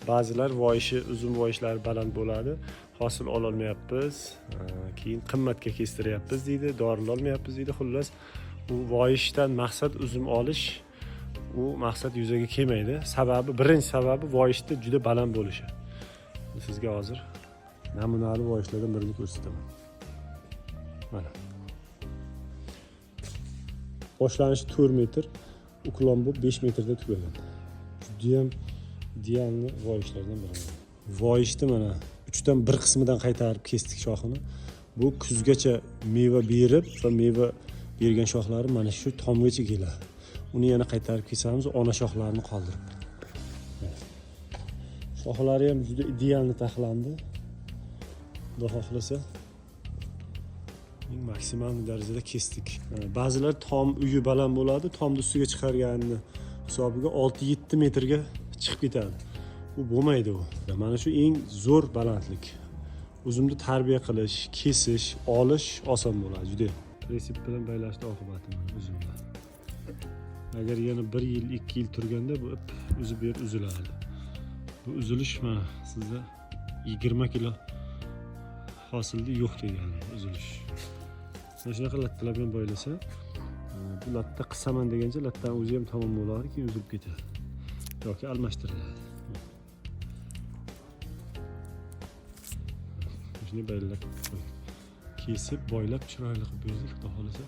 Ba'zilar voyishi, uzum voyishlari baland bo'ladi. Hosil ololmayapmiz. Keyin qimmatga kestiryapmiz deydi, dorilolmayapmiz deydi. Xullas, bu voyishdan maqsad uzum olish, u maqsad yuzaga kelmaydi. Sababi, birinchi sababi voyishda juda baland bo'lishi. Sizga hozir namunali voyishlardan birini ko'rsataman. Mana. Boshlanishi 4 metr, uklon bo'lib 5 metrda tugagan. Juda ham idealni voyishlardan biri. Voyishni mana 3dan 1 qismidan qaytarib kesdik shoxini. Bu kuzgacha meva berib va meva bergan shoxlari mana shu tomgacha keladi. Uni yana qaytarib kesamiz, ona shoxlarini qoldirib. Shoxlari ham juda idealni taxlandi. Xudo xohlasa maksimal darajada kesdik. Ba'zilar tom uyi baland bo'ladi, tomni ustiga chiqarganini hisobiga 6-7 metrga chiqib ketadi. Bu bo'lmaydi u. Mana shu eng zo'r balandlik. Uzumni tarbiya qilish, kesish, olish oson bo'ladi juda. Prinsip bilan baylashning oqibati mana uzumlar. Agar yana 1 yil, 2 yil turganda bu ip uzib berib uziladi. Bu uzilish mana sizda 20 kilo hosilda yo'q degani uzilish. Mana shunaqa lattalar bilan boylasa, bu latta qisaman degancha lattaning o'zi ham tamom bo'ladi, keyin uzilib ketadi. Yoki almashtiriladi. Shuni baylab kesib, boylab chiroyli qilib berdik, xudo xolasa.